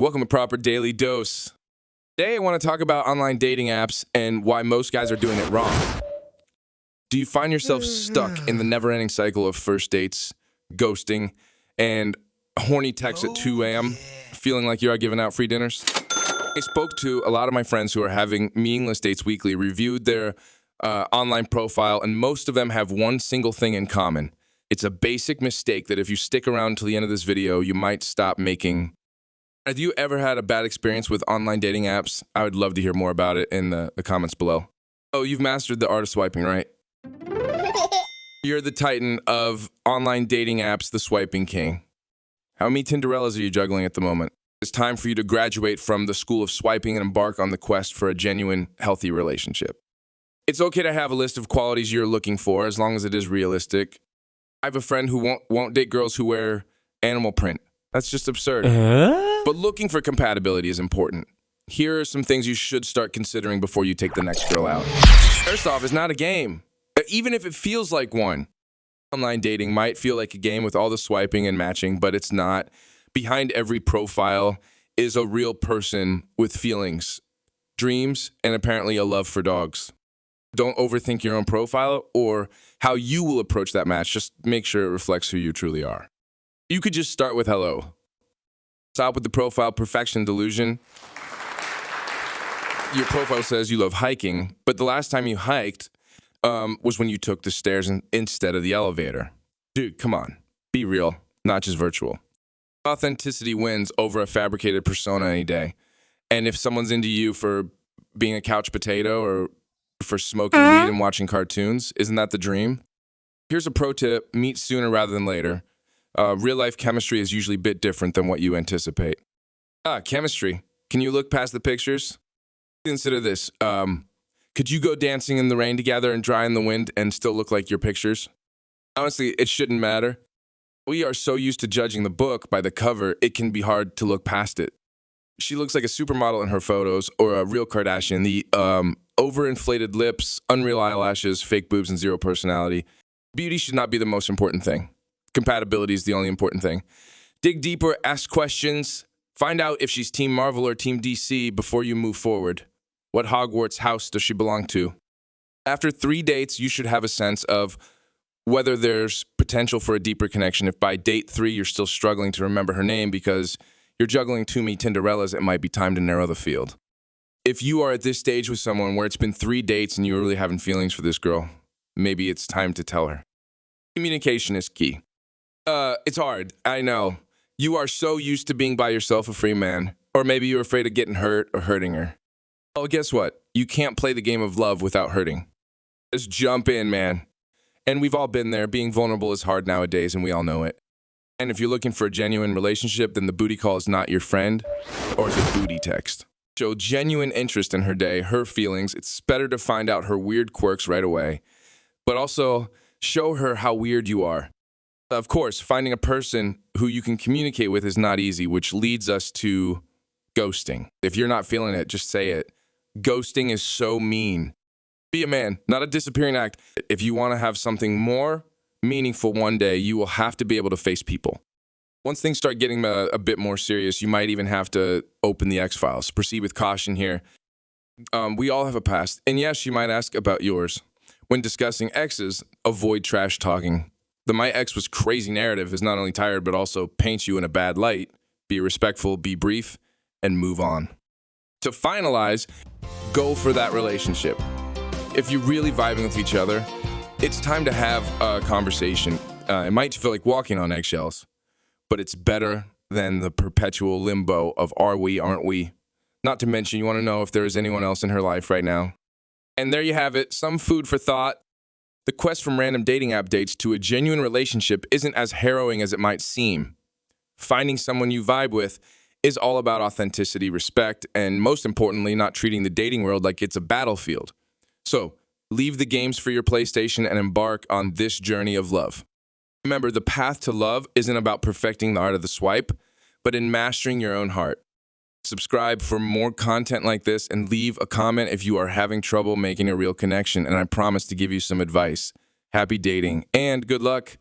Welcome to Proper Daily Dose. Today I want to talk about online dating apps and why most guys are doing it wrong. Do you find yourself stuck in the never-ending cycle of first dates, ghosting, and horny texts at 2 a.m., feeling like you are giving out free dinners? I spoke to a lot of my friends who are having meaningless dates weekly, reviewed their online profile, and most of them have one single thing in common. It's a basic mistake that if you stick around till the end of this video, you might stop making. Have you ever had a bad experience with online dating apps? I would love to hear more about it in the comments below. Oh, you've mastered the art of swiping, right? You're the titan of online dating apps, the swiping king. How many Tinderellas are you juggling at the moment? It's time for you to graduate from the school of swiping and embark on the quest for a genuine, healthy relationship. It's okay to have a list of qualities you're looking for as long as it is realistic. I have a friend who won't date girls who wear animal print. That's just absurd. But looking for compatibility is important. Here are some things you should start considering before you take the next girl out. First off, it's not a game. Even if it feels like one. Online dating might feel like a game with all the swiping and matching, but it's not. Behind every profile is a real person with feelings, dreams, and apparently a love for dogs. Don't overthink your own profile or how you will approach that match. Just make sure it reflects who you truly are. You could just start with hello. Stop with the profile perfection delusion. Your profile says you love hiking, but the last time you hiked was when you took the stairs instead of the elevator. Dude, come on. Be real, not just virtual. Authenticity wins over a fabricated persona any day. And if someone's into you for being a couch potato or for smoking weed and watching cartoons, isn't that the dream? Here's a pro tip: meet sooner rather than later. Real-life chemistry is usually a bit different than what you anticipate. Chemistry. Can you look past the pictures? Consider this. Could you go dancing in the rain together and dry in the wind and still look like your pictures? Honestly, it shouldn't matter. We are so used to judging the book by the cover, it can be hard to look past it. She looks like a supermodel in her photos or a real Kardashian. The overinflated lips, unreal eyelashes, fake boobs, and zero personality. Beauty should not be the most important thing. Compatibility is the only important thing. Dig deeper, ask questions, find out if she's Team Marvel or Team DC before you move forward. What Hogwarts house does she belong to? After 3 dates, you should have a sense of whether there's potential for a deeper connection. If by date 3 you're still struggling to remember her name because you're juggling too many Tinderellas, it might be time to narrow the field. If you are at this stage with someone where it's been 3 dates and you're really having feelings for this girl, maybe it's time to tell her. Communication is key. It's hard, I know. You are so used to being by yourself, a free man. Or maybe you're afraid of getting hurt or hurting her. Well, guess what? You can't play the game of love without hurting. Just jump in, man. And we've all been there. Being vulnerable is hard nowadays, and we all know it. And if you're looking for a genuine relationship, then the booty call is not your friend, or it's a booty text. Show genuine interest in her day, her feelings. It's better to find out her weird quirks right away. But also, show her how weird you are. Of course, finding a person who you can communicate with is not easy, which leads us to ghosting. If you're not feeling it, just say it. Ghosting is so mean. Be a man, not a disappearing act. If you want to have something more meaningful one day, you will have to be able to face people. Once things start getting a bit more serious, you might even have to open the X-Files. Proceed with caution here. We all have a past. And yes, you might ask about yours. When discussing exes, avoid trash talking. The "my ex was crazy" narrative is not only tired, but also paints you in a bad light. Be respectful, be brief, and move on. To finalize, go for that relationship. If you're really vibing with each other, it's time to have a conversation. It might feel like walking on eggshells, but it's better than the perpetual limbo of are we, aren't we? Not to mention, you want to know if there is anyone else in her life right now. And there you have it, some food for thought. The quest from random dating app dates to a genuine relationship isn't as harrowing as it might seem. Finding someone you vibe with is all about authenticity, respect, and most importantly, not treating the dating world like it's a battlefield. So, leave the games for your PlayStation and embark on this journey of love. Remember, the path to love isn't about perfecting the art of the swipe, but in mastering your own heart. Subscribe for more content like this and leave a comment if you are having trouble making a real connection, and I promise to give you some advice. Happy dating and good luck.